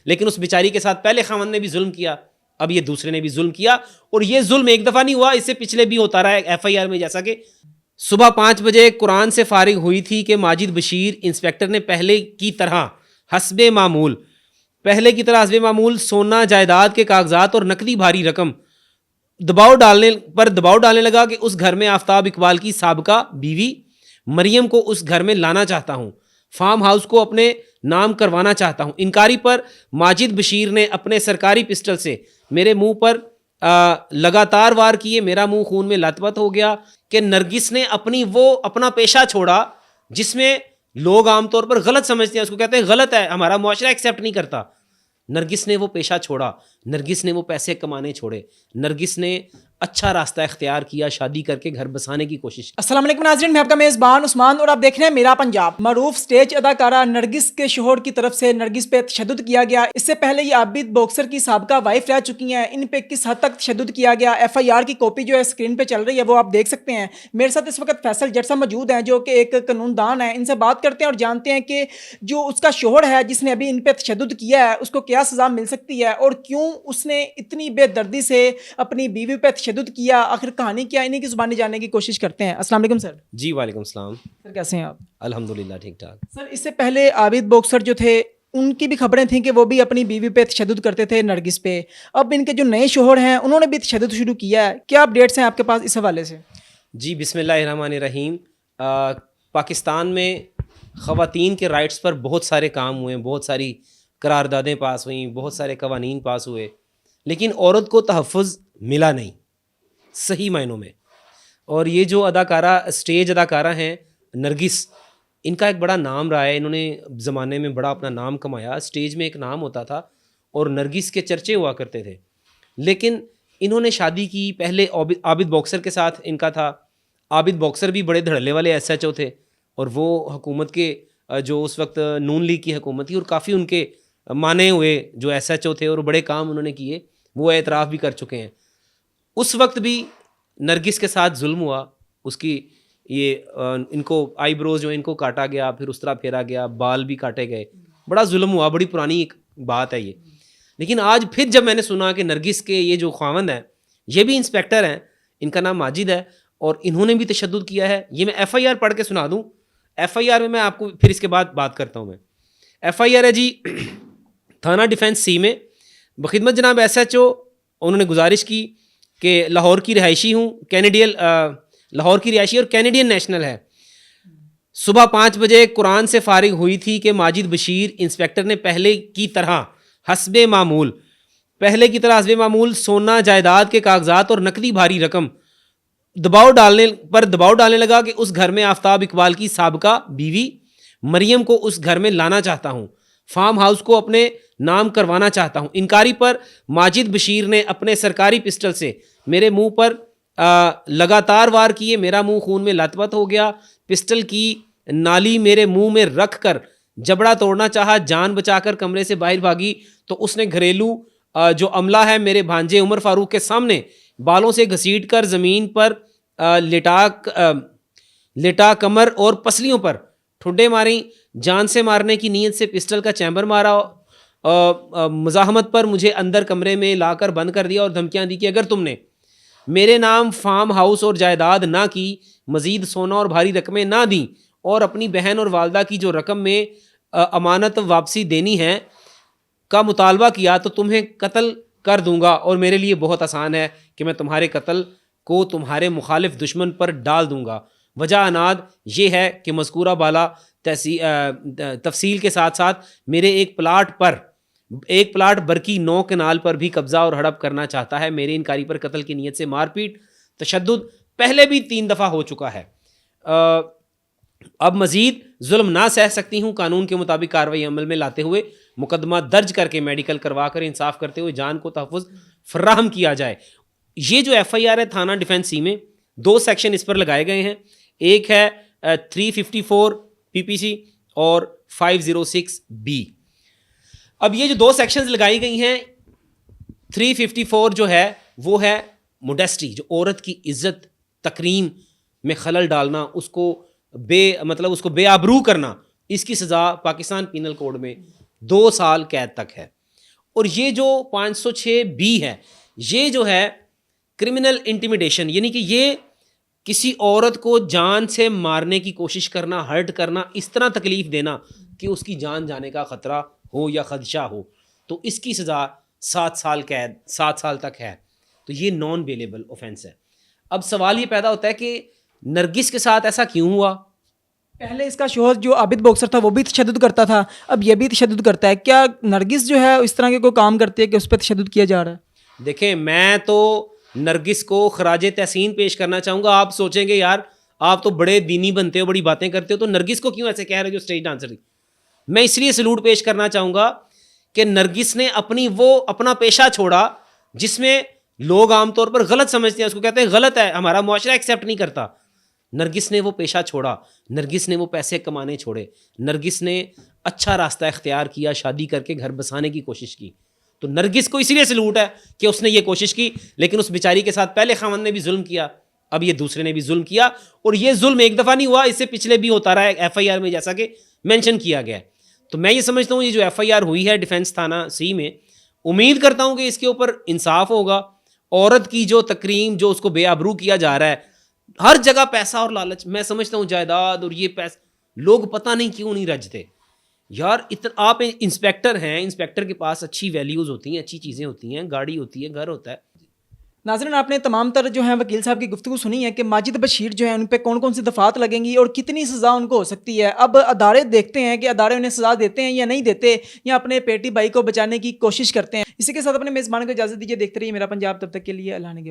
लेकिन उस बेचारी के साथ पहले खामन ने भी जुल्म किया, अब ये दूसरे ने भी जुल्म किया। और ये जुल्म एक दफ़ा नहीं हुआ, इससे पिछले भी होता रहा है FIR में। जैसा कि सुबह 5 बजे कुरान से फारिग हुई थी कि माजिद बशीर इंस्पेक्टर ने पहले की तरह हस्बे मामूल सोना, जायदाद के कागजात और नकदी भारी रकम दबाव डालने लगा कि उस घर में आफ्ताब इकबाल की साबका बीवी मरियम को उस घर में लाना चाहता हूँ, फार्म हाउस को अपने नाम करवाना चाहता हूँ। इनकारी पर माजिद बशीर ने अपने सरकारी पिस्टल से मेरे मुंह पर लगातार वार किए। मेरा मुंह खून में लथपथ हो गया कि नरगिस ने अपना पेशा छोड़ा, जिसमें लोग आमतौर पर गलत समझते हैं, उसको कहते हैं गलत है, हमारा मुआशरा एक्सेप्ट नहीं करता। नरगिस ने वो पेशा छोड़ा, नरगिस ने वो पैसे कमाने छोड़े, नरगिस ने अच्छा रास्ता इख्तियार किया, शादी करके घर बसाने की कोशिश। अस्सलाम वालेकुम नाज़रीन, मैं आपका मेज़बान उस्मान और आप देख रहे हैं मेरा पंजाब। मरूफ स्टेज अदाकारा नरगिस के शोहर की तरफ से नरगिस पे तशद्दुद किया गया। इससे पहले ये आबिद बॉक्सर की साबका वाइफ रह चुकी हैं। इन पे किस हद तक तशद्दुद किया गया, FIR की कॉपी जो है स्क्रीन पे चल रही है, वो आप देख सकते हैं। मेरे साथ इस वक्त फैसल जट साहब मौजूद हैं, जो कि एक कानूनदान है। इनसे बात करते हैं और जानते हैं कि जो उसका शोहर है जिसने अभी इन पे तशद्दुद किया है, उसको क्या सज़ा मिल सकती है और क्यों उसने इतनी बेदर्दी से अपनी बीवी पे तशद्दुद किया। आखिर कहानी क्या, इन्हीं की जुबानी जानने की कोशिश करते हैं। अस्सलाम वालेकुम सर। जी वालेकुम सलाम। सर कैसे हैं आप? अल्हम्दुलिल्लाह ठीक ठाक। सर इससे पहले आबिद बॉक्सर जो थे उनकी भी खबरें थी कि वो भी अपनी बीवी पे तशद्दुद करते थे, नरगिस पे। अब इनके जो नए शोहर हैं उन्होंने भी तशद्दुद शुरू किया है। क्या अपडेट्स हैं आपके पास इस हवाले से? जी बिस्मिल्लाहिर्रहमानिर्रहीम। पाकिस्तान में ख़वातीन के राइट्स पर बहुत सारे काम हुए, बहुत सारी करारदादें पास हुई, बहुत सारे कवानीन पास हुए, लेकिन औरत को तहफ़्फ़ुज़ मिला नहीं सही मायनों में। और ये जो स्टेज अदाकारा हैं नरगिस, इनका एक बड़ा नाम रहा है, इन्होंने ज़माने में बड़ा अपना नाम कमाया। स्टेज में एक नाम होता था और नरगिस के चर्चे हुआ करते थे। लेकिन इन्होंने शादी की पहले आबिद बॉक्सर के साथ इनका था। आबिद बॉक्सर भी बड़े धड़ल्ले वाले SHO थे और वो हुकूमत के जो उस वक्त नून लीग की हुकूमत थी और काफ़ी उनके माने हुए जो SHO थे और बड़े काम उन्होंने किए, वो एतराफ़ भी कर चुके हैं। उस वक्त भी नरगिस के साथ जुल्म हुआ, उसकी इनको आईब्रोज जो इनको काटा गया, फिर उस तरह फेरा गया, बाल भी काटे गए, बड़ा जुल्म हुआ, बड़ी पुरानी एक बात है ये। लेकिन आज फिर जब मैंने सुना कि नरगिस के ये जो ख़ावंद हैं ये भी इंस्पेक्टर हैं, इनका नाम माजिद है और इन्होंने भी तशद्दुद किया है, ये मैं FIR पढ़ के सुना दूँ। FIR में मैं आपको फिर इसके बाद बात करता हूँ। मैं FIR है जी थाना डिफेंस C में बखिदमत जनाब SHO। उन्होंने गुजारिश की कि लाहौर की रिहायशी हूँ, लाहौर की रिहायशी और कैनेडियन नेशनल है। सुबह 5 बजे कुरान से फारिग हुई थी कि माजिद बशीर इंस्पेक्टर ने पहले की तरह हस्बे मामूल सोना, जायदाद के कागजात और नकदी भारी रकम दबाव डालने लगा कि उस घर में आफ्ताब इकबाल की साबका बीवी मरियम को उस घर में लाना चाहता हूँ, फार्म हाउस को अपने नाम करवाना चाहता हूँ। इनकारी पर माजिद बशीर ने अपने सरकारी पिस्टल से मेरे मुंह पर लगातार वार किए। मेरा मुंह खून में लथपथ हो गया। पिस्टल की नाली मेरे मुंह में रख कर जबड़ा तोड़ना चाहा। जान बचाकर कमरे से बाहर भागी तो उसने घरेलू जो अमला है मेरे भांजे उमर फारूक के सामने बालों से घसीट कर ज़मीन पर लेटा कमर और पसलियों पर ठुड्डे मारी। जान से मारने की नीयत से पिस्टल का चैम्बर मारा। मज़ाहमत पर मुझे अंदर कमरे में लाकर बंद कर दिया और धमकियां दी कि अगर तुमने मेरे नाम फार्म हाउस और जायदाद ना की, मज़ीद सोना और भारी रकमें ना दी और अपनी बहन और वालदा की जो रकम में अमानत वापसी देनी है का मुतालबा किया तो तुम्हें कत्ल कर दूंगा। और मेरे लिए बहुत आसान है कि मैं तुम्हारे कत्ल को तुम्हारे मुखालिफ दुश्मन पर डाल दूंगा। वजह अनाद ये है कि मज़कूरा बाला तफसील के साथ साथ मेरे एक प्लाट बरकी 9 कनाल पर भी कब्जा और हड़प करना चाहता है। मेरे इनकारी पर कत्ल की नीयत से मारपीट तशद्दुद पहले भी 3 दफ़ा हो चुका है। अब मज़ीद जुल्म ना सह सकती हूँ। कानून के मुताबिक कार्रवाई अमल में लाते हुए मुकदमा दर्ज करके मेडिकल करवा कर इंसाफ करते हुए जान को तहफ़्फ़ुज़ फराहम किया जाए। ये जो FIR है थाना डिफेंस C में 2 सेक्शन इस पर लगाए गए हैं। एक है 354 PPC और 506 B। अब ये जो 2 सेक्शंस लगाई गई हैं, 354 जो है वो है मोडेस्टी, जो औरत की इज्जत तकरीम में खलल डालना, उसको बेआबरू करना। इसकी सज़ा पाकिस्तान पीनल कोड में 2 साल कैद तक है। और ये जो 506 बी है, ये जो है क्रिमिनल इंटिमिडेशन, यानी कि ये किसी औरत को जान से मारने की कोशिश करना, हर्ट करना, इस तरह तकलीफ देना कि उसकी जान जाने का ख़तरा हो या खदशा हो, तो इसकी सज़ा 7 साल कैद, 7 साल तक है। तो ये नॉन बेलेबल ऑफेंस है। अब सवाल ये पैदा होता है कि नरगिस के साथ ऐसा क्यों हुआ? पहले इसका शोहर जो आबिद बॉक्सर था वो भी तशद्दुद करता था, अब ये भी तशद्दुद करता है। क्या नरगिस जो है इस तरह के कोई काम करती है कि उस पर तशद्दुद किया जा रहा है? देखें, मैं तो नरगिस को खराज तहसीन पेश करना चाहूँगा। आप सोचेंगे यार आप तो बड़े दीनी बनते हो, बड़ी बातें करते हो, तो नरगिस को क्यों ऐसे कह रहे हो जो स्टेज डांसर थी? मैं इसलिए सलूट पेश करना चाहूँगा कि नरगिस ने अपना पेशा छोड़ा, जिसमें लोग आमतौर पर गलत समझते हैं, उसको कहते हैं गलत है, हमारा मुआशरा एक्सेप्ट नहीं करता। नरगिस ने वो पेशा छोड़ा, नरगिस ने वो पैसे कमाने छोड़े, नरगिस ने अच्छा रास्ता इख्तियार किया, शादी करके घर बसाने की कोशिश की। तो नरगिस को इसीलिए सलूट है कि उसने ये कोशिश की, लेकिन उस बेचारी के साथ पहले खामन ने भी जुल्म किया, अब ये दूसरे ने भी जुल्म किया, और ये जुल्म एक दफ़ा नहीं हुआ, इससे पिछले भी होता रहा है FIR में, जैसा कि मेंशन किया गया है। तो मैं ये समझता हूँ ये जो FIR हुई है डिफेंस थाना C में, उम्मीद करता हूँ कि इसके ऊपर इंसाफ होगा। औरत की जो तकरीम, जो उसको बेआबरू किया जा रहा है, हर जगह पैसा और लालच, मैं समझता हूँ जायदाद और ये पैसा, लोग पता नहीं क्यों नहीं रजते यार। आप इंस्पेक्टर हैं, इंस्पेक्टर के पास अच्छी वैल्यूज़ होती हैं, अच्छी चीज़ें होती हैं, गाड़ी होती है, घर होता है। नाज़रीन, आपने तमाम तर जो है वकील साहब की गुफ्तगू सुनी है कि माजिद बशीर जो है उन पे कौन कौन सी दफ़ात लगेंगी और कितनी सज़ा उनको हो सकती है। अब अदारे देखते हैं कि अदारे उन्हें सज़ा देते हैं या नहीं देते, या अपने पेटी भाई को बचाने की कोशिश करते हैं। इसी के साथ अपने मेज़बान को इजाज़त दीजिए। देखते रहिए मेरा पंजाब, तब तक के लिए अल्लाह ने।